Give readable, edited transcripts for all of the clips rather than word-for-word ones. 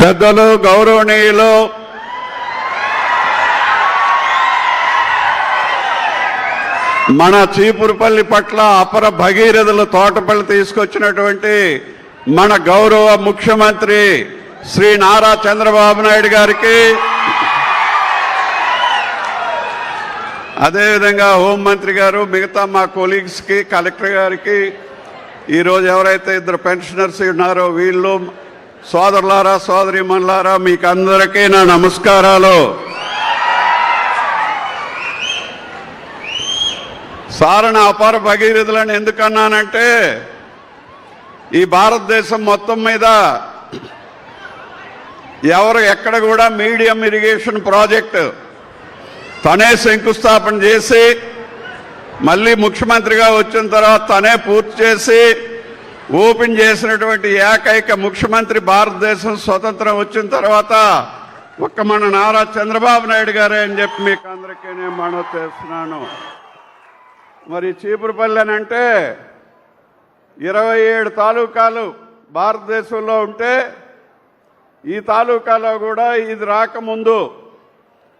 పెద్దలు గౌరవనీయులు మన చీపురుపల్లి పట్ల అపర భగీరథులు తోటపల్లి తీసుకొచ్చినటువంటి మన గౌరవ ముఖ్యమంత్రి శ్రీ నారా చంద్రబాబు నాయుడు గారికి, అదేవిధంగా హోంమంత్రి గారు, మిగతా మా కొలీగ్స్కి, కలెక్టర్ గారికి, ఈరోజు ఎవరైతే ఇద్దరు పెన్షనర్స్ ఉన్నారో వీళ్ళు, సోదరులారా సోదరీమణులారా, మీకు అందరికీ నా నమస్కారాలు. సారణ అపార భగీరథులని ఎందుకన్నానంటే, ఈ భారతదేశం మొత్తం మీద ఎవరు ఎక్కడ కూడా మీడియం ఇరిగేషన్ ప్రాజెక్టు తనే శంకుస్థాపన చేసి, మళ్ళీ ముఖ్యమంత్రిగా వచ్చిన తర్వాత తనే పూర్తి చేసి ఓపెన్ చేసినటువంటి ఏకైక ముఖ్యమంత్రి భారతదేశం స్వతంత్రం వచ్చిన తర్వాత ఒక్క మన నారా చంద్రబాబు నాయుడు గారే అని చెప్పి మీకు అందరికీ నేను మనవి చేస్తున్నాను. మరి చీపురుపల్లి అని అంటే 27 తాలూకాలు భారతదేశంలో ఉంటే, ఈ తాలూకాలో కూడా ఇది రాకముందు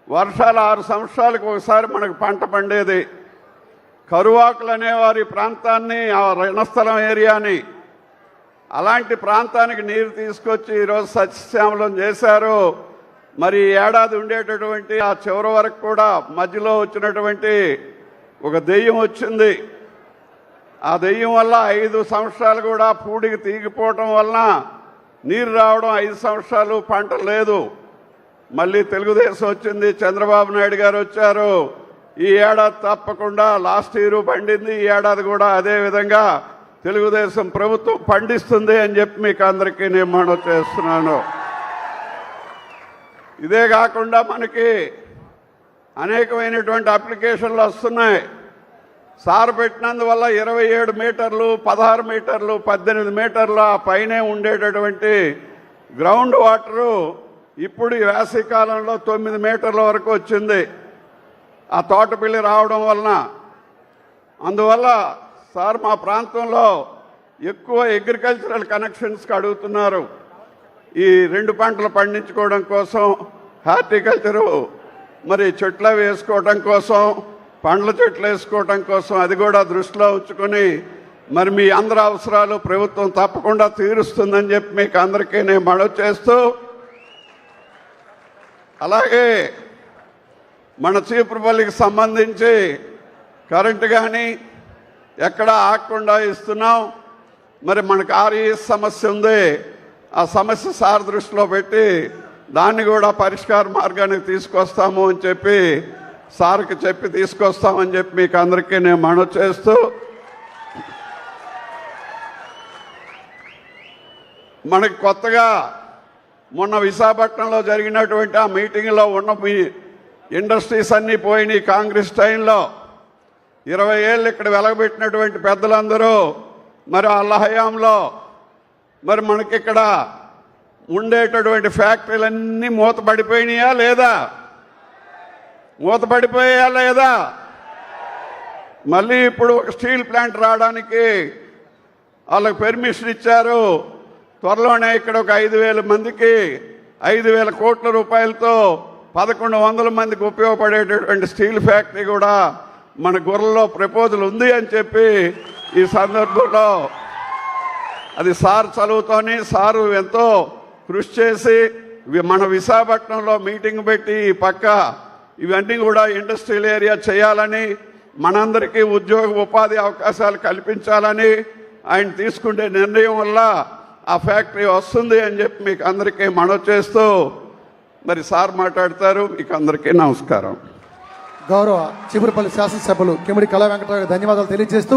వర్షాలు 6 సంవత్సరాలకు ఒకసారి మనకు పంట పండేది. కరువాకులు అనేవారు ఈ ప్రాంతాన్ని, ఆ రణస్థలం ఏరియాని, అలాంటి ప్రాంతానికి నీరు తీసుకొచ్చి ఈరోజు సస్యశ్యామలం చేశారు. మరి ఏడాది ఉండేటటువంటి ఆ చివరి వరకు కూడా మధ్యలో వచ్చినటువంటి ఒక దెయ్యం వచ్చింది. ఆ దెయ్యం వల్ల 5 సంవత్సరాలు కూడా పూడికి తీగిపోవటం వలన నీరు రావడం, 5 సంవత్సరాలు పంట లేదు. మళ్ళీ తెలుగుదేశం వచ్చింది, చంద్రబాబు నాయుడు గారు వచ్చారు. ఈ ఏడాది తప్పకుండా లాస్ట్ ఇయర్ పండింది, ఈ ఏడాది కూడా అదే విధంగా తెలుగుదేశం ప్రభుత్వం పండిస్తుంది అని చెప్పి మీకు అందరికీ నేను మనవి చేస్తున్నాను. ఇదే కాకుండా మనకి అనేకమైనటువంటి అప్లికేషన్లు వస్తున్నాయి. సార్ పెట్టినందువల్ల 27 మీటర్లు, 16 మీటర్లు, 18 మీటర్ల పైనే ఉండేటటువంటి గ్రౌండ్ వాటరు ఇప్పుడు ఈ వేసవికాలంలో 9 మీటర్ల వరకు వచ్చింది ఆ తోటపల్లి రావడం వలన. అందువల్ల సార్ మా ప్రాంతంలో ఎక్కువ అగ్రికల్చరల్ కనెక్షన్స్కి అడుగుతున్నారు. ఈ 2 పంటలు పండించుకోవడం కోసం, హార్టికల్చరు మరి చెట్లు వేసుకోవడం కోసం, పండ్ల చెట్లు వేసుకోవడం కోసం, అది కూడా దృష్టిలో ఉంచుకొని మరి మీ అందరి అవసరాలు ప్రభుత్వం తప్పకుండా తీరుస్తుందని చెప్పి మీకు అందరికీ నేను మనవి చేస్తూ, అలాగే మన చీపురుపల్లికి సంబంధించి కరెంటు కానీ ఎక్కడా ఆగకుండా ఇస్తున్నాం. మరి మనకు ఆర్ఈఎస్ సమస్య ఉంది, ఆ సమస్య సార్ దృష్టిలో పెట్టి దాన్ని కూడా పరిష్కార మార్గానికి తీసుకొస్తాము అని చెప్పి సార్కి చెప్పి తీసుకొస్తామని చెప్పి మీకు అందరికీ నేను మనవి చేస్తూ, మనకి కొత్తగా మొన్న విశాఖపట్నంలో జరిగినటువంటి ఆ మీటింగ్లో ఉన్న మీ ఇండస్ట్రీస్ అన్నీ పోయినాయి. కాంగ్రెస్ టైంలో 20 ఏళ్ళు ఇక్కడ వెలగబెట్టినటువంటి పెద్దలందరూ మరి వాళ్ళ హయాంలో మరి మనకిక్కడ ఉండేటటువంటి ఫ్యాక్టరీలన్నీ మూతపడిపోయినాయా లేదా? మూతపడిపోయా లేదా? మళ్ళీ ఇప్పుడు ఒక స్టీల్ ప్లాంట్ రావడానికి వాళ్ళకి పెర్మిషన్ ఇచ్చారు. త్వరలోనే ఇక్కడ ఒక 5,000 మందికి 5,000 కోట్ల రూపాయలతో 1,100 మందికి ఉపయోగపడేటటువంటి స్టీల్ ఫ్యాక్టరీ కూడా మన గుర్రలో ప్రపోజల్ ఉంది అని చెప్పి ఈ సందర్భంలో, అది సార్ చదువుతోని సారు ఎంతో కృషి చేసి మన విశాఖపట్నంలో మీటింగ్ పెట్టి ఈ పక్క ఇవన్నీ కూడా ఇండస్ట్రియల్ ఏరియా చేయాలని, మనందరికీ ఉద్యోగ ఉపాధి అవకాశాలు కల్పించాలని ఆయన తీసుకునే నిర్ణయం వల్ల ఆ ఫ్యాక్టరీ వస్తుంది అని చెప్పి మీకు అందరికీ మనవి చేస్తూ మరి సార్ మాట్లాడతారు. మీకు అందరికీ నమస్కారం. గౌరవ చీపురుపల్లి శాసనసభ్యులు కిమిడి కళా వెంకటరావు ధన్యవాదాలు తెలియజేస్తూ